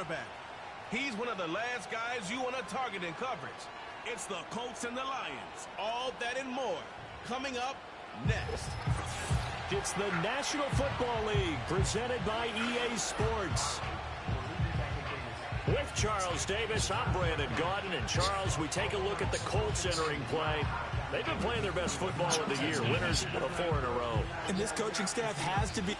quarterback. He's one of the last guys you want to target in coverage. It's the Colts and the Lions. All that and more coming up next. It's the National Football League presented by EA Sports. With Charles Davis, I'm Brandon Gaudin. And Charles, we take a look at the Colts entering play. They've been playing their best football of the year. Winners of 4 in a row. And this coaching staff has to be...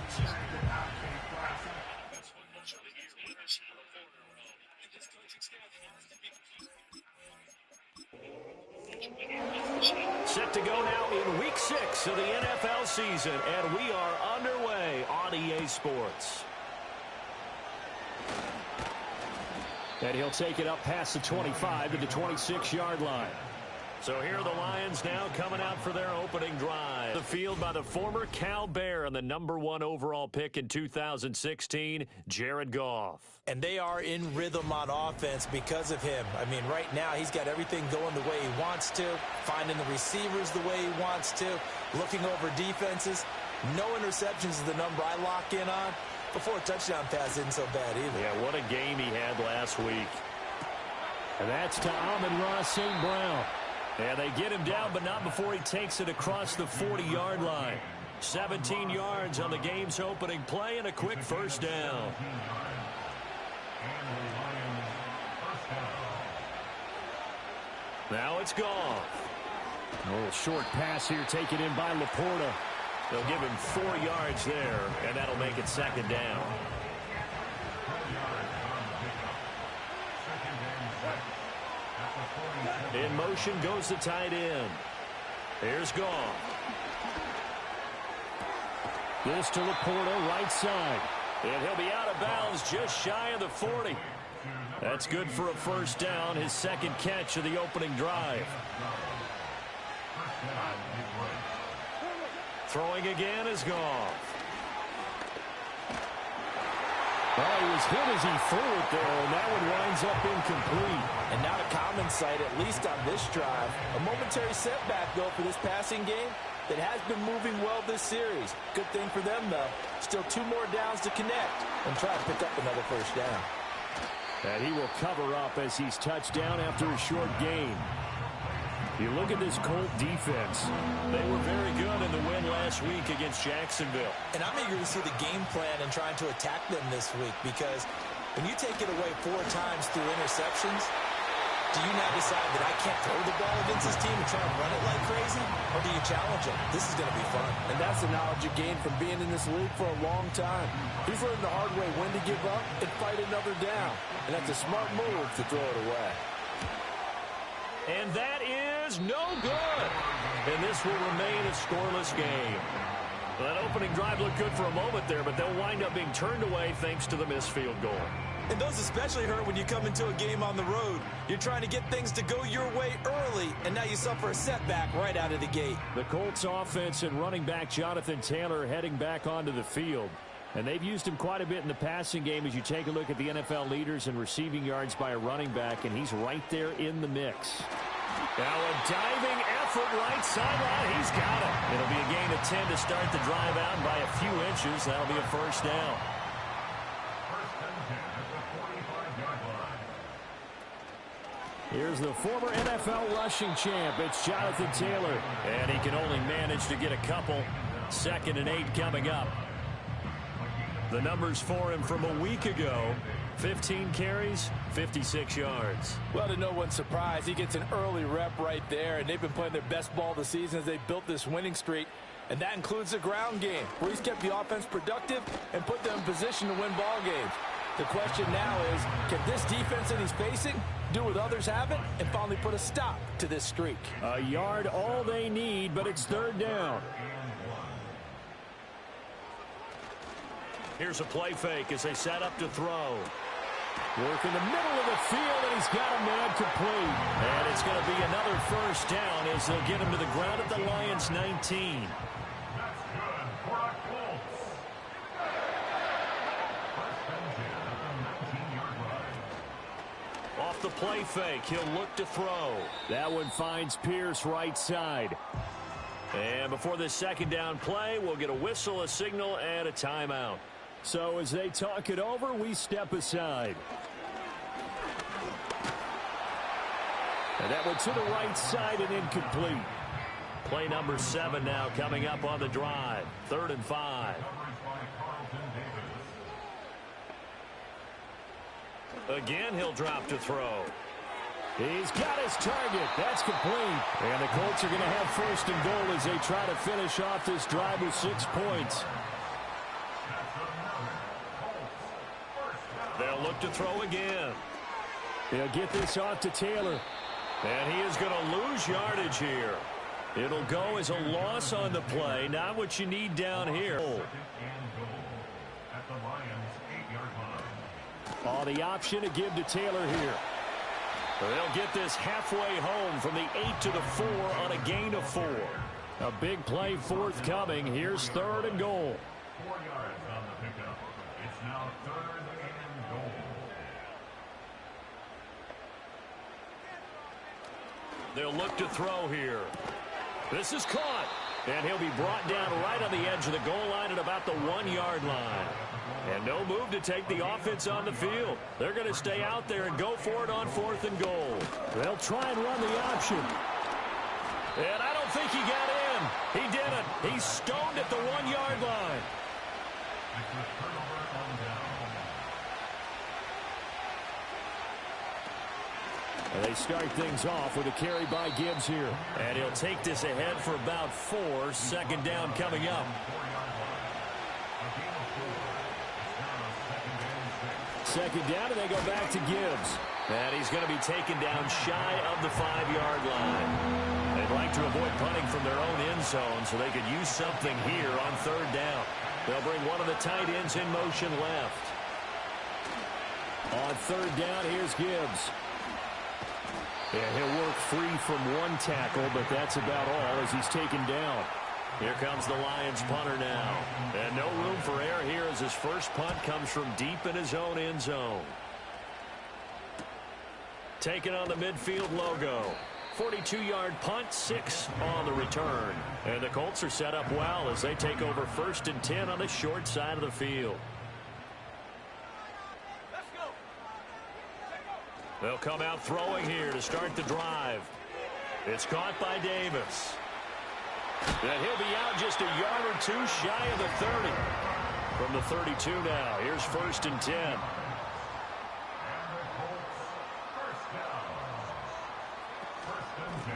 Set to go now in Week 6 of the NFL season, and we are underway on EA Sports. And he'll take it up past the 25 to the 26-yard line. So here are the Lions now coming out for their opening drive. The field by the former Cal Bear and the #1 overall pick in 2016, Jared Goff. And they are in rhythm on offense because of him. I mean, right now he's got everything going the way he wants to, finding the receivers the way he wants to, looking over defenses. No interceptions is the number I lock in on. Before a touchdown pass isn't so bad either. Yeah, what a game he had last week. And that's to Amon-Ra St. Brown. And they get him down, but not before he takes it across the 40-yard line. 17 yards on the game's opening play and a quick first down. Now it's Goff. A little short pass here taken in by Laporta. They'll give him 4 yards there, and that'll make it second down. In motion goes the tight end. Here's Goff. This to Laporta, right side. And he'll be out of bounds just shy of the 40. That's good for a first down, his second catch of the opening drive. Throwing again is Goff. Well, he was hit as he threw it there, and that one winds up incomplete. And not a common sight, at least on this drive. A momentary setback, though, for this passing game that has been moving well this series. Good thing for them, though. Still 2 more downs to connect and try to pick up another first down. And he will cover up as he's touched down after a short gain. You look at this Colt defense. They were very good in the win last week against Jacksonville. And I'm eager to see the game plan and trying to attack them this week, because when you take it away 4 times through interceptions, do you now decide that I can't throw the ball against this team and try and run it like crazy? Or do you challenge them? This is going to be fun. And that's the knowledge you gain from being in this league for a long time. He's learned the hard way when to give up and fight another down. And that's a smart move to throw it away. And that is no good. And this will remain a scoreless game. Well, that opening drive looked good for a moment there, but they'll wind up being turned away thanks to the missed field goal. And those especially hurt when you come into a game on the road. You're trying to get things to go your way early, and now you suffer a setback right out of the gate. The Colts offense and running back Jonathan Taylor heading back onto the field. And they've used him quite a bit in the passing game as you take a look at the NFL leaders in receiving yards by a running back, and he's right there in the mix. Now a diving effort right sideline. He's got it. It'll be a gain of 10 to start the drive out, and by a few inches, that'll be a first down. Here's the former NFL rushing champ. It's Jonathan Taylor. And he can only manage to get a couple. 2nd and 8 coming up. The numbers for him from a week ago: 15 carries, 56 yards. Well, to no one's surprise, he gets an early rep right there, and they've been playing their best ball this season as they built this winning streak. And that includes the ground game, where he's kept the offense productive and put them in position to win ball games. The question now is, can this defense that he's facing do what others haven't and finally put a stop to this streak? A yard all they need, but it's 3rd down. Here's a play fake as they set up to throw. Work in the middle of the field, and he's got a man complete. And it's going to be another first down as they'll get him to the ground at the Lions' 19. Off the play fake, he'll look to throw. That one finds Pierce right side. And before this second down play, we'll get a whistle, a signal, and a timeout. So as they talk it over, we step aside. And that went to the right side and incomplete. Play number 7 now coming up on the drive. 3rd and 5. Again, he'll drop to throw. He's got his target. That's complete. And the Colts are going to have 1st and goal as they try to finish off this drive with 6 points. They'll look to throw again. They'll get this off to Taylor. And he is going to lose yardage here. It'll go as a loss on the play. Not what you need down here. Oh, the option to give to Taylor here. They'll get this halfway home from the 8 to the 4 on a gain of 4. A big play forthcoming. Here's 3rd and goal. 4 yards on the pickup. It's now 3rd and goal. They'll look to throw here. This is caught. And he'll be brought down right on the edge of the goal line at about the 1-yard line. And no move to take the offense on the field. They're going to stay out there and go for it on 4th and goal. They'll try and run the option. And I don't think he got in. He didn't. He's stoned at the 1-yard line. And they start things off with a carry by Gibbs here. And he'll take this ahead for about 4. 2nd down coming up. 2nd down, and they go back to Gibbs. And he's going to be taken down shy of the 5-yard line. They'd like to avoid punting from their own end zone so they could use something here on 3rd down. They'll bring one of the tight ends in motion left. On 3rd down, here's Gibbs. And he'll work free from 1 tackle, but that's about all as he's taken down. Here comes the Lions punter now. And no room for error here as his first punt comes from deep in his own end zone. Taking on the midfield logo. 42-yard punt, 6 on the return. And the Colts are set up well as they take over 1st and 10 on the short side of the field. They'll come out throwing here to start the drive. It's caught by Davis. And he'll be out just a yard or 2 shy of the 30. From the 32 now, here's 1st and 10.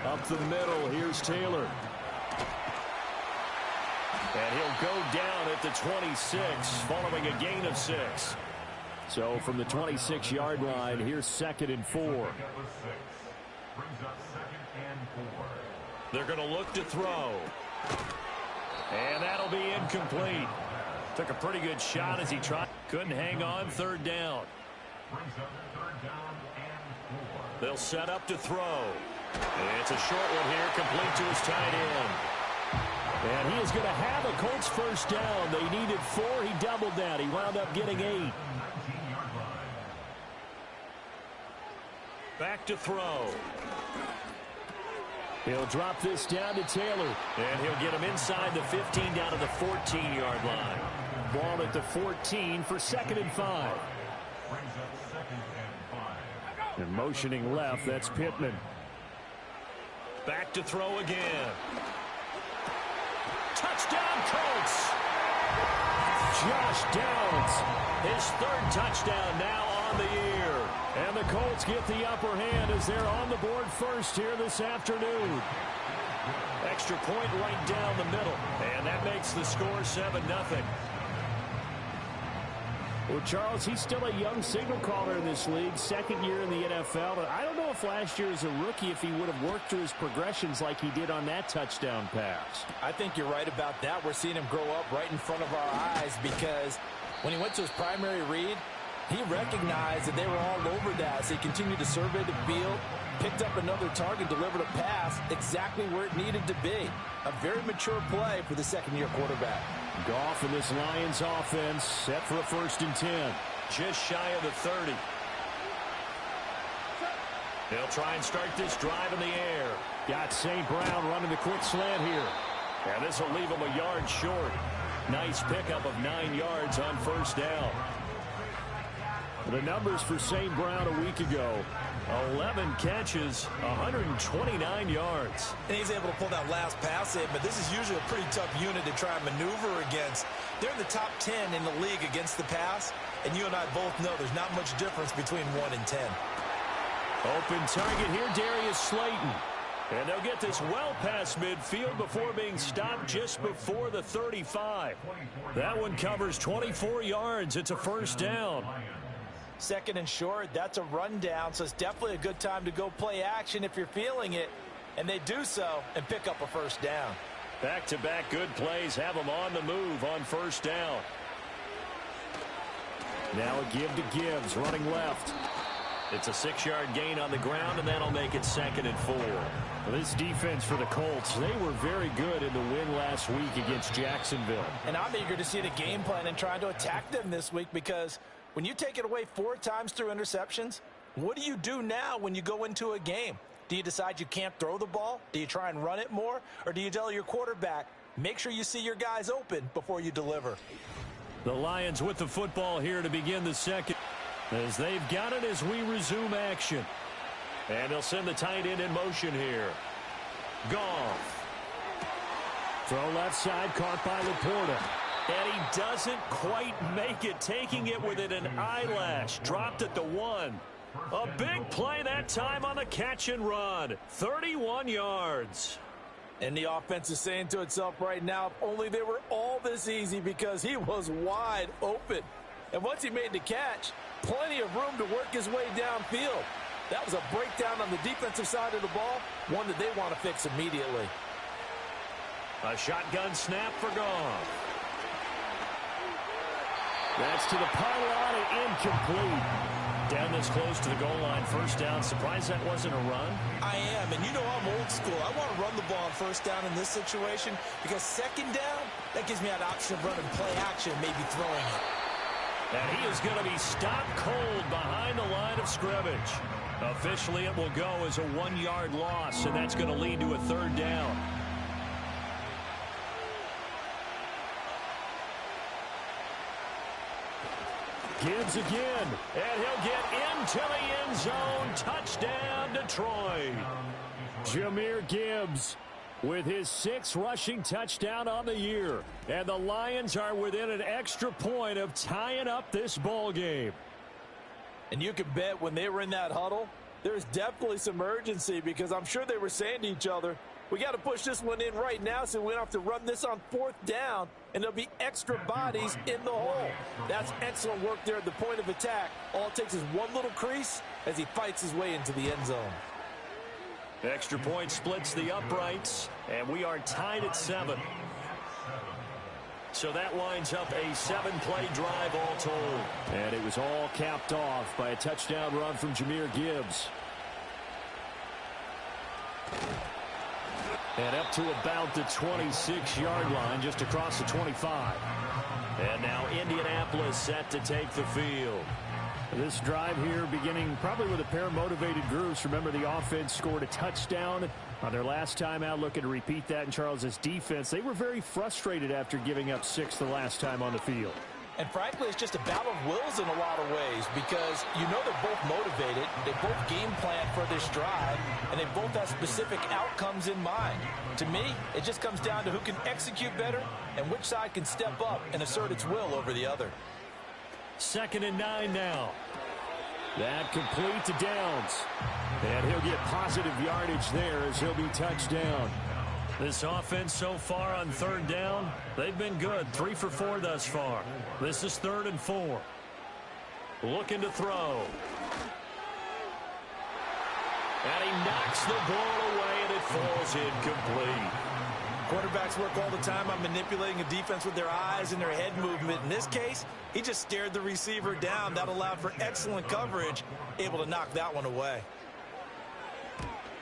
Up the middle, here's Taylor. And he'll go down at the 26 following a gain of 6. So from the 26-yard line, here's 2nd and 4. They're going to look to throw. And that'll be incomplete. Took a pretty good shot as he tried. Couldn't hang on. 3rd down. They'll set up to throw. It's a short one here, complete to his tight end. And he is going to have a Colts 1st down. They needed 4. He doubled that. He wound up getting 8. Back to throw. He'll drop this down to Taylor. And he'll get him inside the 15 down to the 14-yard line. Ball at the 14 for 2nd and 5. And motioning left, that's Pittman. Back to throw again. Touchdown, Colts! Josh Downs. His 3rd touchdown now on the year. And the Colts get the upper hand as they're on the board first here this afternoon. Extra point right down the middle. And that makes the score 7-0. Well, Charles, he's still a young signal caller in this league, 2nd year in the NFL. But I don't know if last year as a rookie, if he would have worked through his progressions like he did on that touchdown pass. I think you're right about that. We're seeing him grow up right in front of our eyes because when he went to his primary read, he recognized that they were all over that. So he continued to survey the field, picked up another target, delivered a pass exactly where it needed to be. A very mature play for the 2nd-year quarterback. Goff and this Lions offense set for a 1st and 10. Just shy of the 30. They'll try and start this drive in the air. Got St. Brown running the quick slant here. And this will leave him a yard short. Nice pickup of 9 yards on 1st down. The numbers for St. Brown a week ago: 11 catches, 129 yards. And he's able to pull that last pass in, but this is usually a pretty tough unit to try and maneuver against. They're in the top 10 in the league against the pass, and you and I both know there's not much difference between 1 and 10. Open target here, Darius Slayton. And they'll get this well past midfield before being stopped just before the 35. That one covers 24 yards. It's a first down. Second and short, that's a rundown, so it's definitely a good time to go play action if you're feeling it. And they do so and pick up a first down. Back-to-back good plays have them on the move on first down. Now a give to Gibbs, running left. It's a 6-yard gain on the ground, and that'll make it 2nd and 4. This defense for the Colts, they were very good in the win last week against Jacksonville. And I'm eager to see the game plan and trying to attack them this week, because when you take it away 4 times through interceptions, what do you do now when you go into a game? Do you decide you can't throw the ball? Do you try and run it more? Or do you tell your quarterback, make sure you see your guys open before you deliver? The Lions with the football here to begin the second, as they've got it as we resume action. And they'll send the tight end in motion here. Goff. Throw left side, caught by Laporta. And he doesn't quite make it, taking it within an eyelash. Dropped at the 1. A big play that time on the catch and run. 31 yards. And the offense is saying to itself right now, if only they were all this easy, because he was wide open. And once he made the catch, plenty of room to work his way downfield. That was a breakdown on the defensive side of the ball, one that they want to fix immediately. A shotgun snap for Goff. That's to the pylon and incomplete. Down this close to the goal line, first down. Surprised that wasn't a run? I am, and you know I'm old school. I want to run the ball on first down in this situation, because second down, that gives me that option of running play action, maybe throwing it. And he is going to be stopped cold behind the line of scrimmage. Officially, it will go as a 1-yard loss, and that's going to lead to a third down. Gibbs again, and he'll get into the end zone. Touchdown, Detroit. Jahmyr Gibbs with his 6th rushing touchdown on the year. And the Lions are within an extra point of tying up this ball game. And you can bet when they were in that huddle, there's definitely some urgency, because I'm sure they were saying to each other, we got to push this one in right now so we don't have to run this on 4th down, and there'll be extra bodies in the hole. That's excellent work there at the point of attack. All it takes is one little crease as he fights his way into the end zone. Extra point splits the uprights, and we are tied at 7. So that winds up a 7-play drive all told. And it was all capped off by a touchdown run from Jahmyr Gibbs. And up to about the 26-yard line, just across the 25. And now Indianapolis set to take the field. This drive here beginning probably with a pair of motivated groups. Remember, the offense scored a touchdown on their last time out, looking to repeat that in Charles's defense. They were very frustrated after giving up 6 the last time on the field. And frankly, it's just a battle of wills in a lot of ways, because you know they're both motivated, they both game plan for this drive, and they both have specific outcomes in mind. To me, it just comes down to who can execute better and which side can step up and assert its will over the other. 2nd and 9 now. That complete to Downs. And he'll get positive yardage there as he'll be touched down. This offense so far on 3rd down, they've been good. 3 for 4 thus far. This is 3rd and 4. Looking to throw. And he knocks the ball away, and it falls incomplete. Quarterbacks work all the time on manipulating a defense with their eyes and their head movement. In this case, he just stared the receiver down. That allowed for excellent coverage, able to knock that one away.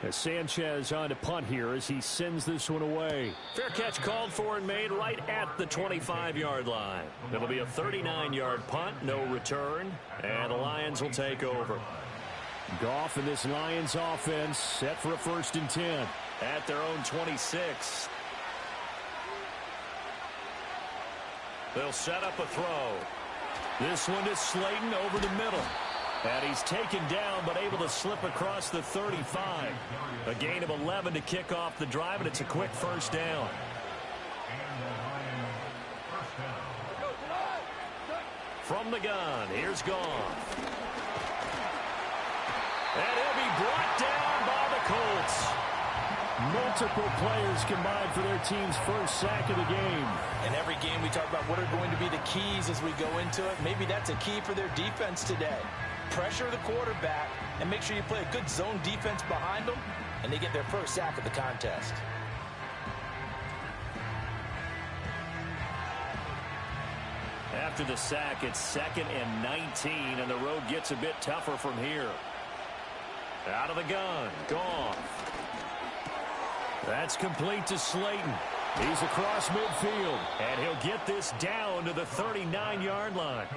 As Sanchez on to punt here as he sends this one away. Fair catch called for and made right at the 25-yard line. It'll be a 39-yard punt, no return, and the Lions will take over. Goff and this Lions offense set for a 1st and 10 at their own 26. They'll set up a throw. This one to Slayton over the middle. And he's taken down, but able to slip across the 35. A gain of 11 to kick off the drive, and it's a quick first down. From the gun, here's Goff. And he'll be brought down by the Colts. Multiple players combined for their team's first sack of the game. In every game we talk about what are going to be the keys as we go into it. Maybe that's a key for their defense today. Pressure the quarterback and make sure you play a good zone defense behind them, and they get their first sack of the contest. After the sack, it's 2nd and 19, and the road gets a bit tougher from here. Out of the gun, Goff. That's complete to Slayton. He's across midfield, and he'll get this down to the 39-yard line.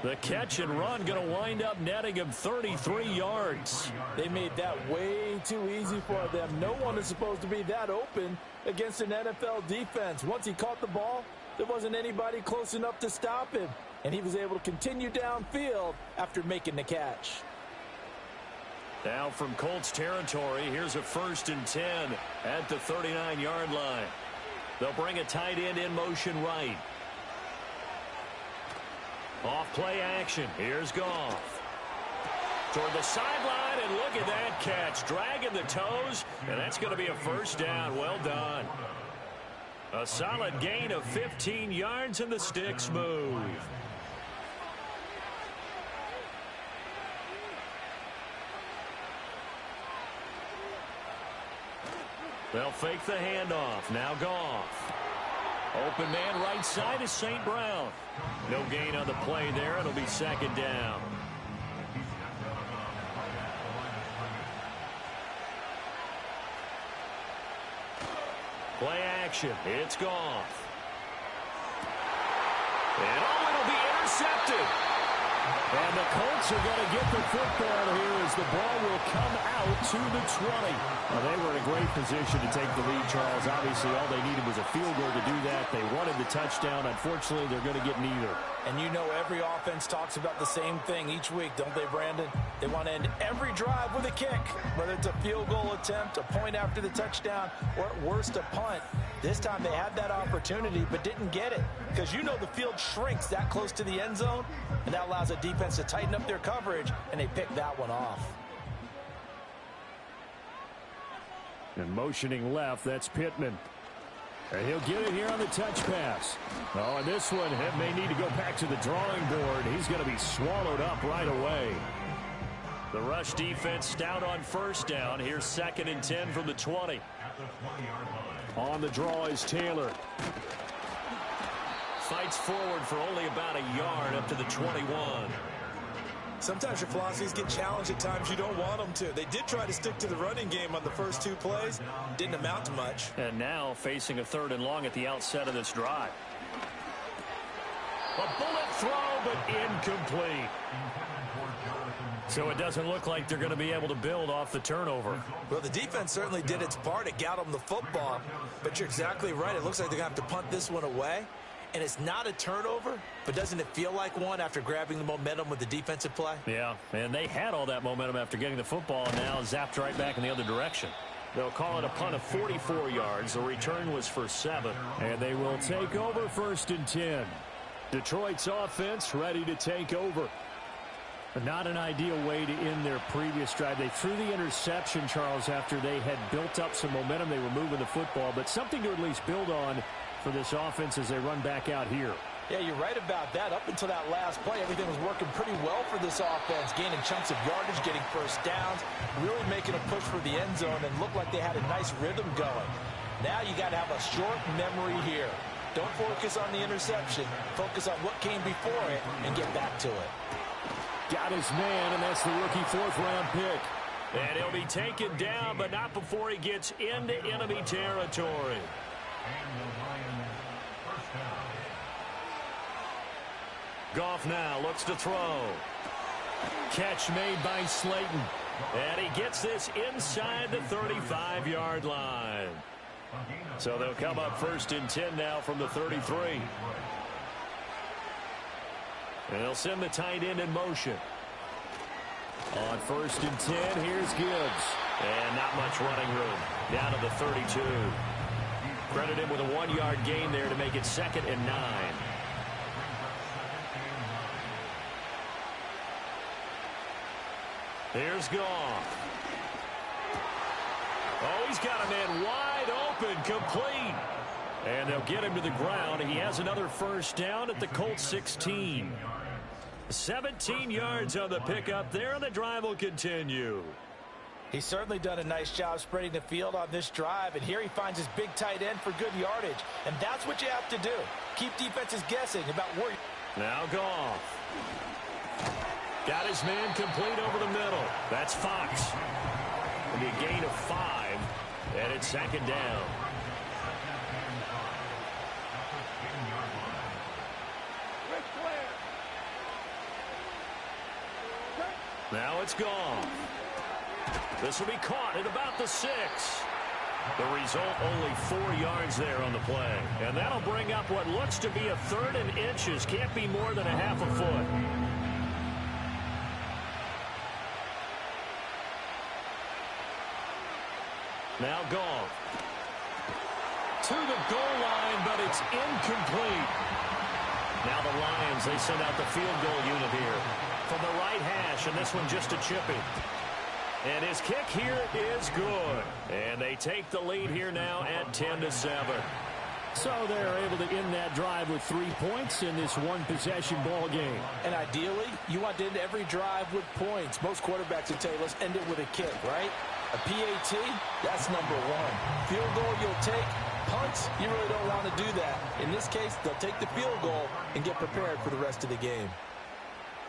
The catch and run going to wind up netting him 33 yards. They made that way too easy for them. No one is supposed to be that open against an NFL defense. Once he caught the ball, there wasn't anybody close enough to stop him, and he was able to continue downfield after making the catch. Now from Colts territory, here's a 1st and 10 at the 39-yard line. They'll bring a tight end in motion right. Off play action. Here's Goff. Toward the sideline, and look at that catch. Dragging the toes, and that's going to be a first down. Well done. A solid gain of 15 yards, and the sticks move. They'll fake the handoff. Now Goff. Open man right side is St. Brown. No gain on the play there. It'll be 2nd down. Play action. It's Goff. And it'll be intercepted. And the Colts are going to get the football here as the ball will come out to the 20. Well, they were in a great position to take the lead, Charles. Obviously, all they needed was a field goal to do that. They wanted the touchdown. Unfortunately, they're going to get neither. And you know every offense talks about the same thing each week, don't they, Brandon? They want to end every drive with a kick, whether it's a field goal attempt, a point after the touchdown, or at worst, a punt. This time they had that opportunity but didn't get it because you know the field shrinks that close to the end zone, and that allows the defense to tighten up their coverage, and they picked that one off. And motioning left, that's Pittman. And he'll get it here on the touch pass. Oh, and this one may need to go back to the drawing board. He's going to be swallowed up right away. The rush defense stout on first down. Here's 2nd and 10 from the 20. On the draw is Taylor. Fights forward for only about a yard up to the 21. Sometimes your philosophies get challenged at times you don't want them to. They did try to stick to the running game on the first 2 plays. Didn't amount to much. And now facing a 3rd and long at the outset of this drive. A bullet throw, but incomplete. So it doesn't look like they're going to be able to build off the turnover. Well, the defense certainly did its part. It got them the football. But you're exactly right. It looks like they're going to have to punt this one away. And it's not a turnover, but doesn't it feel like one after grabbing the momentum with the defensive play? Yeah, and they had all that momentum after getting the football, and now zapped right back in the other direction. They'll call it a punt of 44 yards. The return was for 7. And they will take over 1st and 10. Detroit's offense ready to take over. Not an ideal way to end their previous drive. They threw the interception, Charles, after they had built up some momentum. They were moving the football, but something to at least build on for this offense as they run back out here. Yeah, you're right about that. Up until that last play, everything was working pretty well for this offense, gaining chunks of yardage, getting first downs, really making a push for the end zone, and looked like they had a nice rhythm going. Now you got to have a short memory here. Don't focus on the interception. Focus on what came before it and get back to it. Got his man, and that's the rookie 4th-round pick. And he'll be taken down, but not before he gets into enemy territory. Goff now looks to throw. Catch made by Slayton. And he gets this inside the 35-yard line. So they'll come up 1st and 10 now from the 33. And they'll send the tight end in motion. On 1st and 10, here's Gibbs. And not much running room. Down to the 32. Credit him with a 1-yard gain there to make it 2nd and 9. Here's Goff. Oh, he's got a man wide open, complete. And they'll get him to the ground. He has another first down at the Colts 16. 17 yards on the pickup there, and the drive will continue. He's certainly done a nice job spreading the field on this drive, and here he finds his big tight end for good yardage. And that's what you have to do. Keep defenses guessing about where... Now Goff. Got his man complete over the middle. That's Fox. It'll be a gain of 5, and it's 2nd down. Now it's Goff. This will be caught at about the 6. The result, only 4 yards there on the play. And that'll bring up what looks to be a 3rd and inches. Can't be more than a half a foot. Now Goff. To the goal line, but it's incomplete. Now the Lions, they send out the field goal unit here from the right hash, and this one just a chipping. And his kick here is good. And they take the lead here now at 10-7. So they're able to end that drive with 3 points in this one-possession ball game. And ideally, you want to end every drive with points. Most quarterbacks would tell you, let's end it with a kick, right? A PAT, that's number 1. Field goal you'll take. Punts, you really don't want to do that. In this case, they'll take the field goal and get prepared for the rest of the game.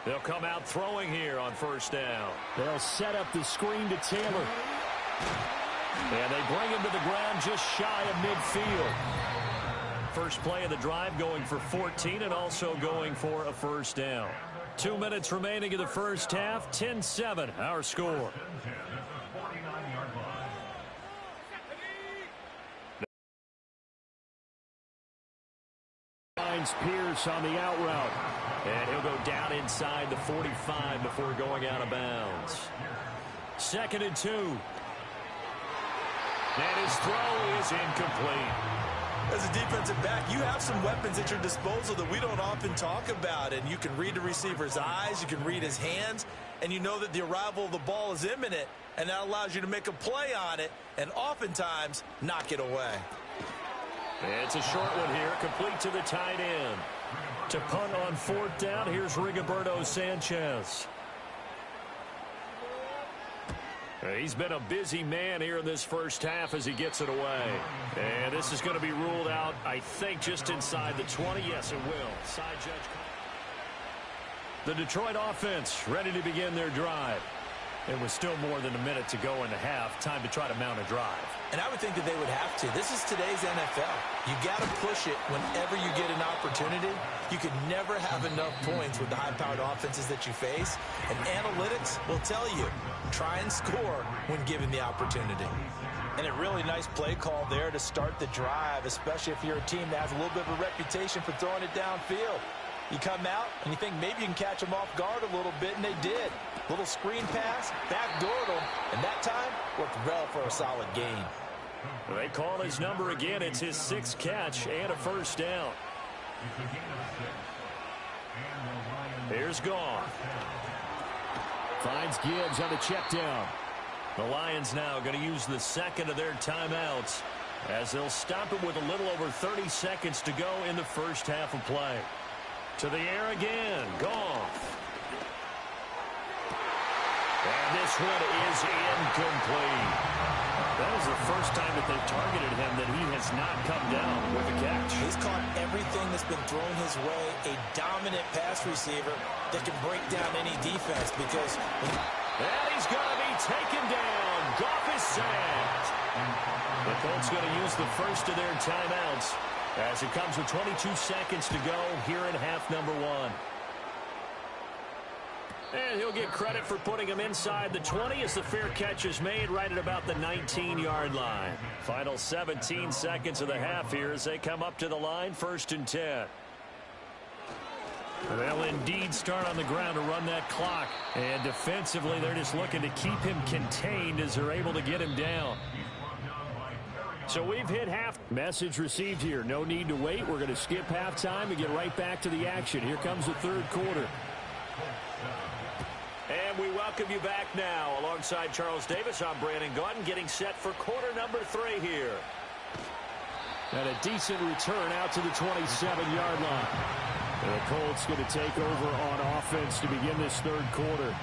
They'll come out throwing here on 1st down. They'll set up the screen to Taylor. And they bring him to the ground just shy of midfield. First play of the drive going for 14 and also going for a 1st down. 2 minutes remaining in the first half. 10-7, our score. Finds Pierce on the out route. And he'll go down inside the 45 before going out of bounds. 2nd and 2. And his throw is incomplete. As a defensive back, you have some weapons at your disposal that we don't often talk about. And you can read the receiver's eyes, you can read his hands, and you know that the arrival of the ball is imminent. And that allows you to make a play on it and oftentimes knock it away. It's a short one here, complete to the tight end. To punt on 4th down, here's Rigoberto Sanchez. He's been a busy man here in this first half as he gets it away. And this is going to be ruled out, I think, just inside the 20. Yes, it will. Side judge. The Detroit offense ready to begin their drive. It was still more than a minute to go in the half. Time to try to mount a drive. And I would think that they would have to. This is today's NFL. You got to push it whenever you get an opportunity. You can never have enough points with the high-powered offenses that you face. And analytics will tell you, try and score when given the opportunity. And a really nice play call there to start the drive, especially if you're a team that has a little bit of a reputation for throwing it downfield. You come out and you think maybe you can catch them off guard a little bit, and they did. Little screen pass, backdoored them, and that time worked well for a solid gain. They call his number again. It's his 6th catch and a 1st down. Here's Goff. Finds Gibbs on the check down. The Lions now going to use the 2nd of their timeouts as they'll stop it with a little over 30 seconds to go in the first half of play. To the air again, Goff. And this one is incomplete. That is the first time that they've targeted him that he has not come down with a catch. He's caught everything that's been thrown his way. A dominant pass receiver that can break down any defense because... And he's going to be taken down. Goff is sacked. The Colts going to use the first of their timeouts as it comes with 22 seconds to go here in half number 1. And he'll get credit for putting him inside the 20 as the fair catch is made right at about the 19-yard line. Final 17 seconds of the half here as they come up to the line, 1st and 10. They'll indeed start on the ground to run that clock. And defensively, they're just looking to keep him contained as they're able to get him down. So we've hit half. Message received here. No need to wait. We're going to skip halftime and get right back to the action. Here comes the third quarter. And we welcome you back now. Alongside Charles Davis, I'm Brandon Gaudin, getting set for quarter number 3 here. And a decent return out to the 27-yard line. And the Colts going to take over on offense to begin this third quarter.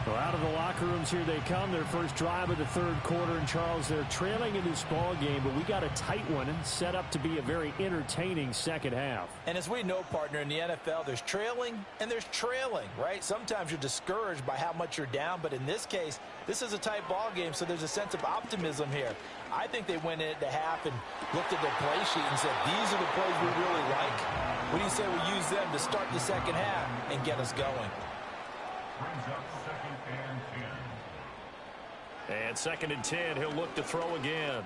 Well, out of the locker rooms here they come. Their first drive of the third quarter. And, Charles, they're trailing in this ball game, but we got a tight one and set up to be a very entertaining second half. And as we know, partner, in the NFL, there's trailing and there's trailing, right? Sometimes you're discouraged by how much you're down, but in this case, this is a tight ball game, so there's a sense of optimism here. I think they went into half and looked at their play sheet and said, these are the plays we really like. What do you say we use them to start the second half and get us going? Brings up 2nd and 10. And 2nd and 10, he'll look to throw again.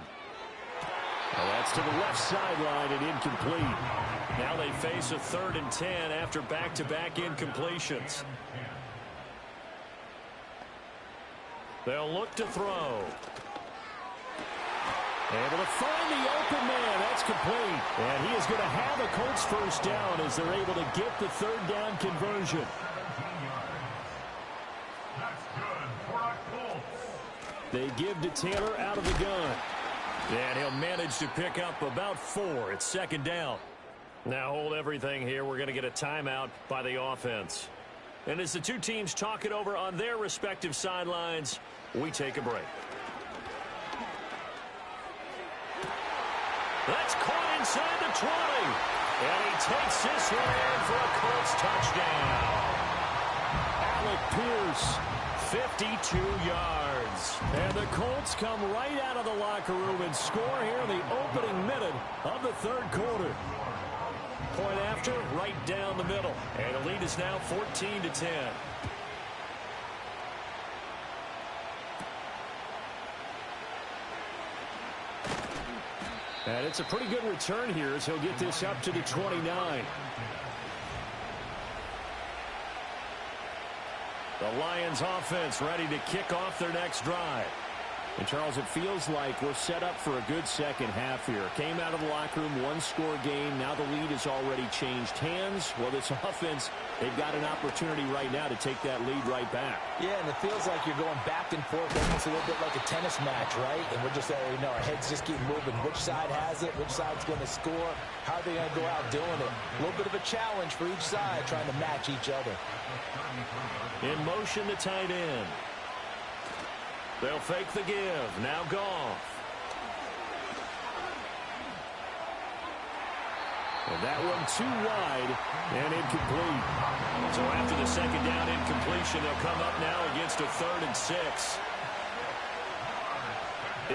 Well, that's to the left sideline and incomplete. Now they face a 3rd and 10 after back-to-back incompletions. They'll look to throw. Able to find the open man. That's complete. And he is going to have a Colts first down as they're able to get the third down conversion. 17 yards. That's good for a Colts. They give to Taylor out of the gun. And he'll manage to pick up about 4. It's 2nd down. Now hold everything here. We're going to get a timeout by the offense. And as the two teams talk it over on their respective sidelines, we take a break. That's caught inside the 20. And he takes this one in for a Colts touchdown. Alec Pierce, 52 yards. and the Colts come right out of the locker room and score here in the opening minute of the third quarter. Point after, right down the middle. And the lead is now 14-10. And it's a pretty good return here as he'll get this up to the 29. The Lions offense ready to kick off their next drive. And, Charles, it feels like we're set up for a good second half here. Came out of the locker room, one-score game. Now the lead has already changed hands. Well, this offense, they've got an opportunity right now to take that lead right back. Yeah, and it feels like you're going back and forth almost a little bit like a tennis match, right? And we're just, our heads just keep moving. Which side has it? Which side's going to score? How are they going to go out doing it? A little bit of a challenge for each side trying to match each other. In motion, the tight end. They'll fake the give. Now Goff. And that one too wide and incomplete. So after the second down incompletion, they'll come up now against a 3rd and 6.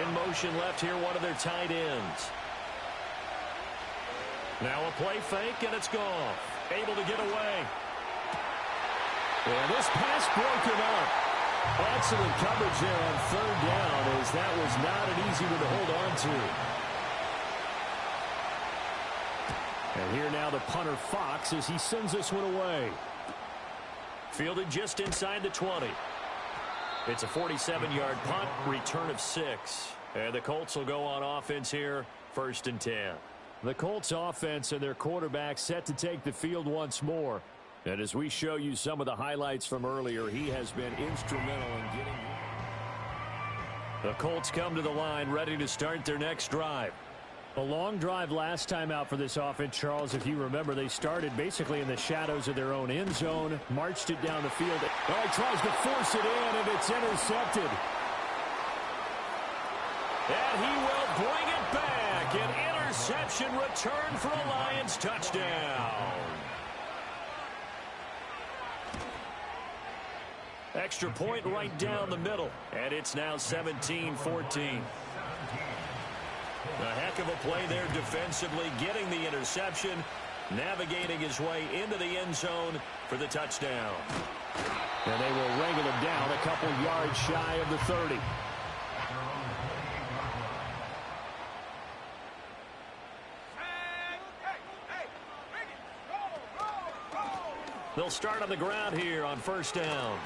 In motion left here, one of their tight ends. Now a play fake, and it's Goff. Able to get away. And this pass broken up. Excellent coverage there on 3rd down, as that was not an easy one to hold on to. And here now the punter Fox as he sends this one away. Fielded just inside the 20. It's a 47-yard punt, return of 6. And the Colts will go on offense here, 1st and 10. The Colts offense and their quarterback set to take the field once more. And as we show you some of the highlights from earlier, he has been instrumental in getting... The Colts come to the line ready to start their next drive. A long drive last time out for this offense, Charles. If you remember, they started basically in the shadows of their own end zone, marched it down the field. Oh, he tries to force it in, and it's intercepted. And he will bring it back. An interception return for a Lions touchdown. Extra point right down the middle. And it's now 17-14. A heck of a play there defensively, getting the interception, navigating his way into the end zone for the touchdown. And they will wrangle him down a couple yards shy of the 30. They'll start on the ground here on first down.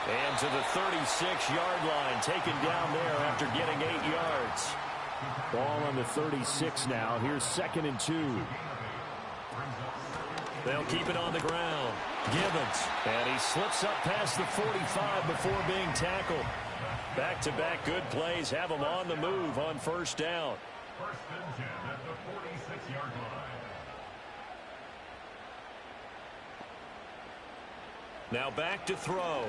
And to the 36-yard line, taken down there after getting 8 yards. Ball on the 36 now. Here's 2nd and 2. They'll keep it on the ground. Gibbons. And he slips up past the 45 before being tackled. Back-to-back good plays have him on the move on first down. First and 10 at the 46-yard line. Now back to throw.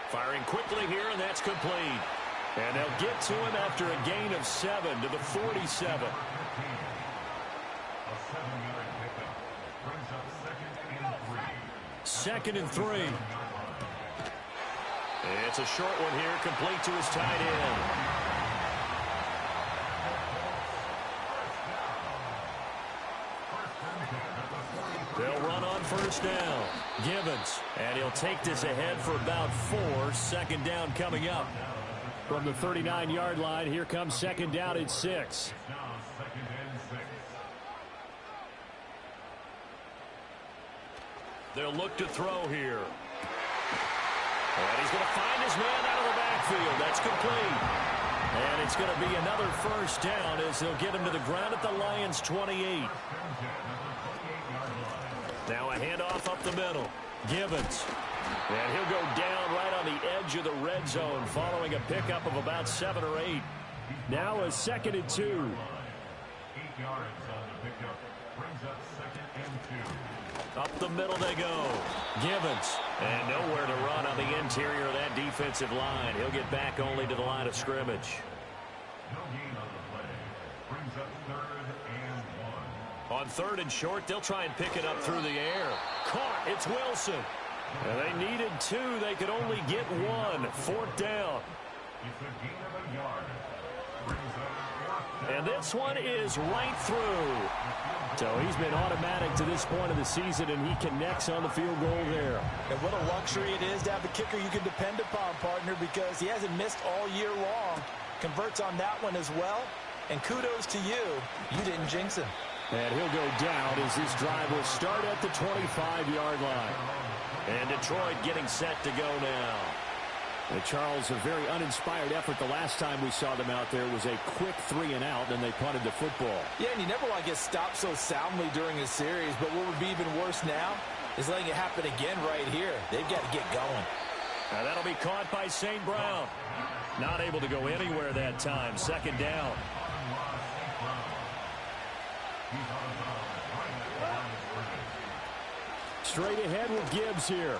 Firing quickly here, and that's complete. And they'll get to him after a gain of 7 to the 47. A 7-yard pickup brings up 2nd and 3. 2nd and 3. It's a short one here, complete to his tight end. They'll run on first down. Gibbons, and he'll take this ahead for about 4. 2nd down coming up. From the 39-yard line, here comes 2nd down at 6. Now 2nd and 6. They'll look to throw here. And he's going to find his man out of the backfield. That's complete. And it's going to be another first down as they'll get him to the ground at the Lions' 28. Now a handoff up the middle. Gibbons. And he'll go down right on the edge of the red zone following a pickup of about 7 or 8. Now a 2nd and 2. 8 yards on the pickup brings up 2nd and 2. Up the middle they go. Gibbons. And nowhere to run on the interior of that defensive line. He'll get back only to the line of scrimmage. No gain on the play. Brings up 3rd and 1. On 3rd and short, they'll try and pick it up through the air. Caught. It's Wilson. And they needed 2. They could only get 1. 4th down. It's a gain of a yard. Brings up 4th down. And this one is right through. So he's been automatic to this point of the season, and he connects on the field goal there. And what a luxury it is to have a kicker you can depend upon, partner, because he hasn't missed all year long. Converts on that one as well. And kudos to you. You didn't jinx him. And he'll go down as this drive will start at the 25-yard line. And Detroit getting set to go now. And Charles, a very uninspired effort the last time we saw them out there was a quick 3 and out, and they punted the football. Yeah, and you never want to get stopped so soundly during a series, but what would be even worse now is letting it happen again right here. They've got to get going. Now that'll be caught by St. Brown. Not able to go anywhere that time. 2nd down. Straight ahead with Gibbs here.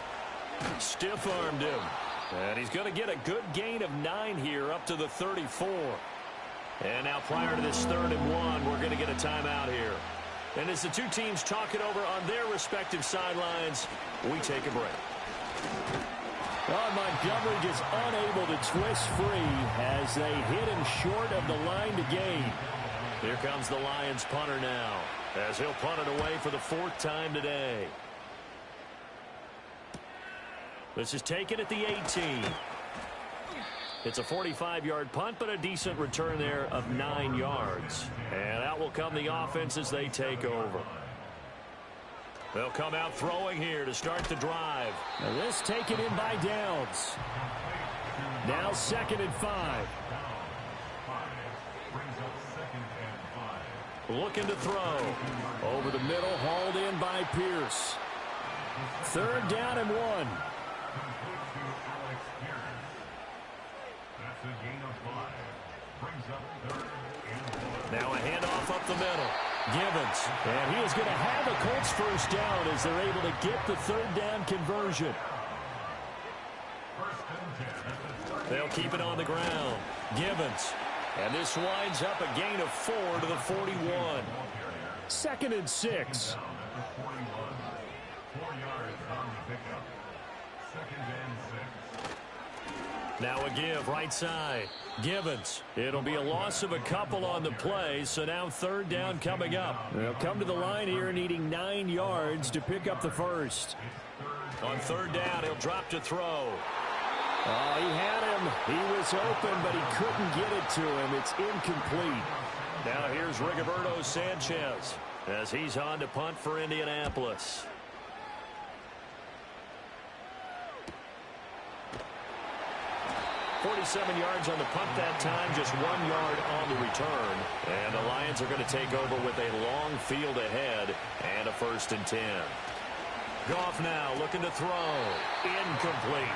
Stiff-armed him. And he's going to get a good gain of 9 here up to the 34. And now prior to this 3rd and 1, we're going to get a timeout here. And as the two teams talk it over on their respective sidelines, we take a break. Well, Montgomery just unable to twist free as they hit him short of the line to gain. Here comes the Lions punter now as he'll punt it away for the 4th time today. This is taken at the 18. It's a 45-yard punt, but a decent return there of 9 yards. And out will come the offense as they take over. They'll come out throwing here to start the drive. Now this taken in by Downs. Now 2nd and 5. Looking to throw. Over the middle, hauled in by Pierce. 3rd down and 1. Now a handoff up the middle. Gibbons. And he is going to have a Colts first down as they're able to get the 3rd down conversion. They'll keep it on the ground. Gibbons. And this winds up a gain of 4 to the 41. 2nd and 6. 4 yards on the pickup. 2nd and 6. Now a give right side. Gibbons. It'll be a loss of a couple on the play, so now 3rd down coming up. They'll come to the line here needing 9 yards to pick up the first. On 3rd down, he'll drop to throw. Oh, he had him. He was open, but he couldn't get it to him. It's incomplete. Now here's Rigoberto Sanchez as he's on to punt for Indianapolis. 47 yards on the punt that time, just 1 yard on the return. And the Lions are going to take over with a long field ahead and a 1st and 10. Goff now looking to throw. Incomplete.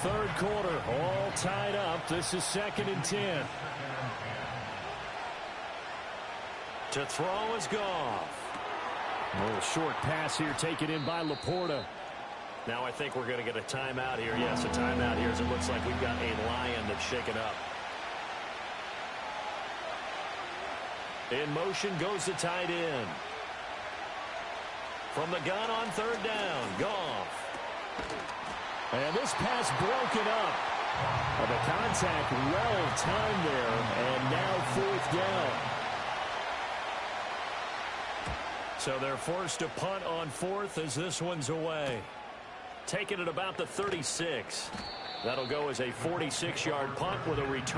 3rd quarter, all tied up. This is 2nd and 10. To throw is Goff. A little short pass here taken in by Laporta. Now I think we're going to get a timeout here. Yes, a timeout here as it looks like we've got a Lion that's shaken up. In motion goes the tight end. From the gun on 3rd down, Goff. And this pass broken up. The contact well timed there, and now 4th down. So they're forced to punt on 4th as this one's away. Taken at about the 36. That'll go as a 46-yard punt with a return.